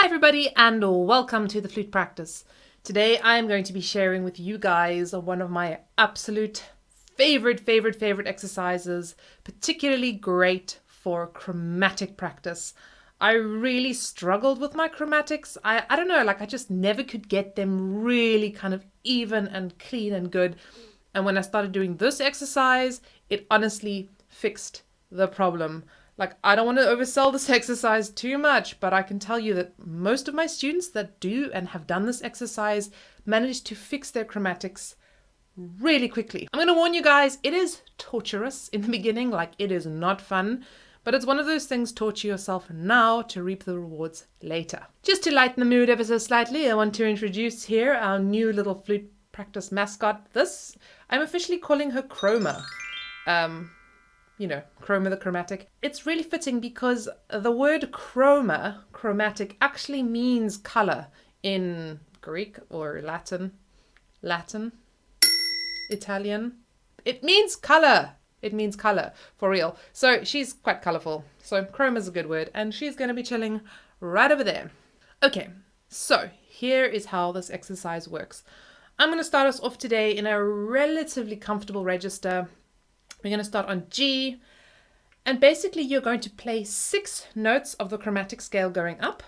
Hi everybody and welcome to the Flute Practice. Today I am going to be sharing with you guys one of my absolute favorite exercises, particularly great for chromatic practice. I really struggled with my chromatics. I don't know, I just never could get them really kind of even and clean and good. And when I started doing this exercise, it honestly fixed the problem. I don't want to oversell this exercise too much, but I can tell you that most of my students that do and have done this exercise manage to fix their chromatics really quickly. I'm going to warn you guys, it is torturous in the beginning, it is not fun, but it's one of those things, torture yourself now to reap the rewards later. Just to lighten the mood ever so slightly, I want to introduce here our new little flute practice mascot. I'm officially calling her Chroma. Chroma the chromatic. It's really fitting because the word chroma, chromatic, actually means color in Greek or Latin, Italian. It means color. It means color, for real. So she's quite colorful. So chroma is a good word, and she's going to be chilling right over there. Okay, so here is how this exercise works. I'm going to start us off today in a relatively comfortable register. We're going to start on G, and basically you're going to play 6 notes of the chromatic scale going up,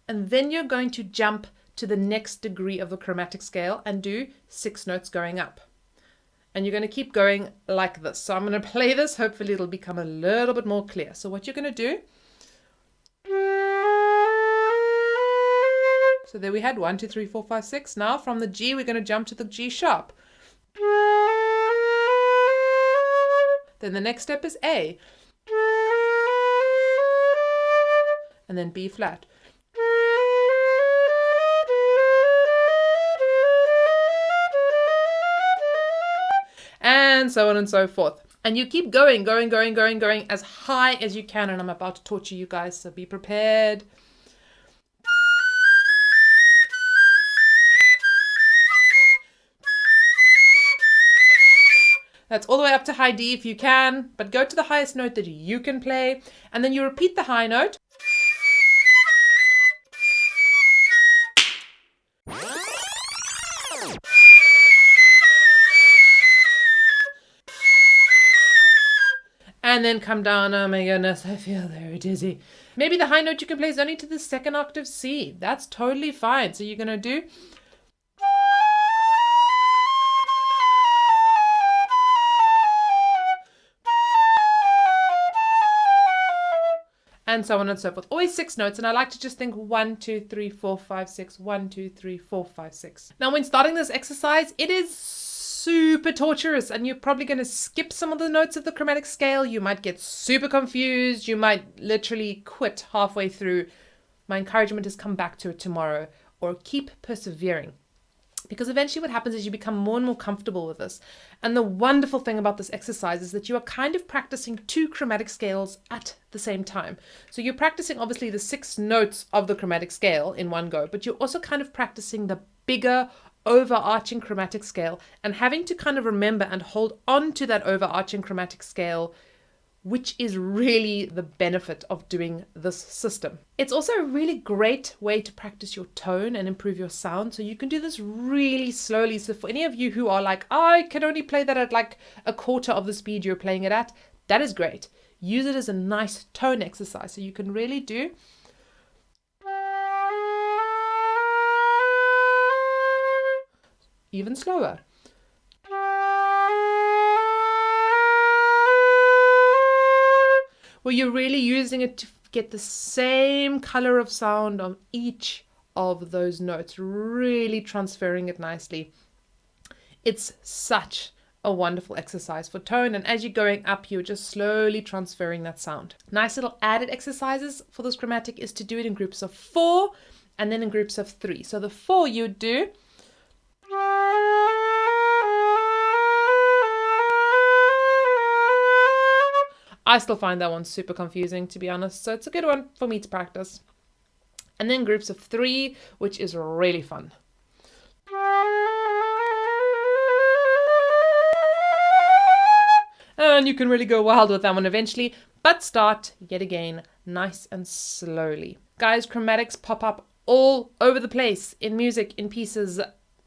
and then you're going to jump to the next degree of the chromatic scale and do 6 notes going up. And you're going to keep going like this. So I'm going to play this, hopefully it'll become a little bit more clear. So what you're going to do, so there we had 1, 2, 3, 4, 5, 6. Now from the G we're going to jump to the G sharp. Then the next step is A. And then B flat. And so on and so forth. And you keep going as high as you can. And I'm about to torture you guys, so be prepared. That's all the way up to high D if you can, but go to the highest note that you can play, and then you repeat the high note. And then come down. Oh my goodness, I feel very dizzy. Maybe the high note you can play is only to the 2nd octave C. That's totally fine. So you're going to do... and so on and so forth. Always 6 notes, and I like to just think 1, 2, 3, 4, 5, 6, 1, 2, 3, 4, 5, 6. Now when starting this exercise, it is super torturous, and you're probably going to skip some of the notes of the chromatic scale. You might get super confused. You might literally quit halfway through. My encouragement is come back to it tomorrow, or keep persevering. Because eventually what happens is you become more and more comfortable with this. And the wonderful thing about this exercise is that you are kind of practicing 2 chromatic scales at the same time. So you're practicing obviously the 6 notes of the chromatic scale in one go, but you're also kind of practicing the bigger overarching chromatic scale and having to kind of remember and hold on to that overarching chromatic scale, which is really the benefit of doing this system. It's also a really great way to practice your tone and improve your sound. So you can do this really slowly. So for any of you who are like, I can only play that at a quarter of the speed you're playing it at, that is great. Use it as a nice tone exercise. So you can really do even slower. Where you're really using it to get the same color of sound on each of those notes, really transferring it nicely. It's such a wonderful exercise for tone, and as you're going up, you're just slowly transferring that sound. Nice little added exercises for this chromatic is to do it in groups of 4 and then in groups of 3. So the 4 you do... I still find that one super confusing, to be honest, so it's a good one for me to practice. And then groups of 3, which is really fun. And you can really go wild with that one eventually, but start yet again nice and slowly. Guys, chromatics pop up all over the place in music, in pieces,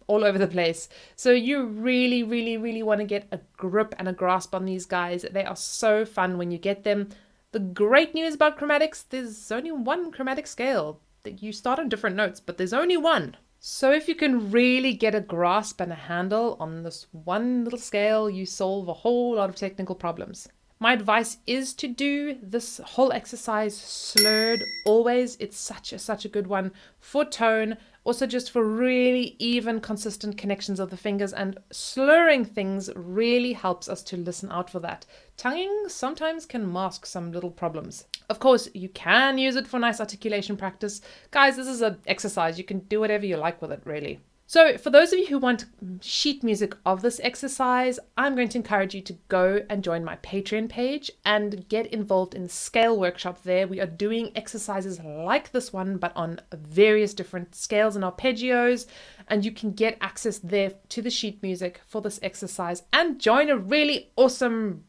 all over the place. So you really, really, really want to get a grip and a grasp on these guys. They are so fun when you get them. The great news about chromatics, there's only one chromatic scale. You start on different notes, but there's only one. So if you can really get a grasp and a handle on this one little scale, you solve a whole lot of technical problems. My advice is to do this whole exercise slurred always. It's such a good one for tone, also just for really even, consistent connections of the fingers, and slurring things really helps us to listen out for that. Tonguing sometimes can mask some little problems. Of course, you can use it for nice articulation practice. Guys, this is an exercise. You can do whatever you like with it, really. So for those of you who want sheet music of this exercise, I'm going to encourage you to go and join my Patreon page and get involved in the scale workshop there. We are doing exercises like this one, but on various different scales and arpeggios, and you can get access there to the sheet music for this exercise and join a really awesome,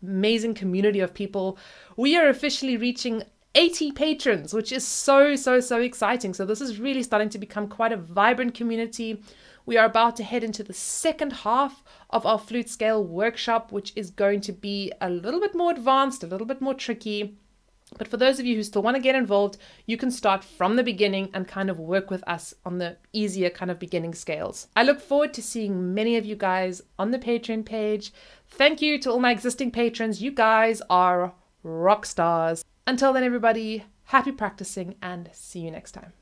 amazing community of people. We are officially reaching 80 patrons, which is so exciting. So this is really starting to become quite a vibrant community. We are about to head into the second half of our flute scale workshop, which is going to be a little bit more advanced, a little bit more tricky. But for those of you who still want to get involved, you can start from the beginning and kind of work with us on the easier kind of beginning scales. I look forward to seeing many of you guys on the Patreon page. Thank you to all my existing patrons. You guys are rock stars. Until then, everybody, happy practicing and see you next time.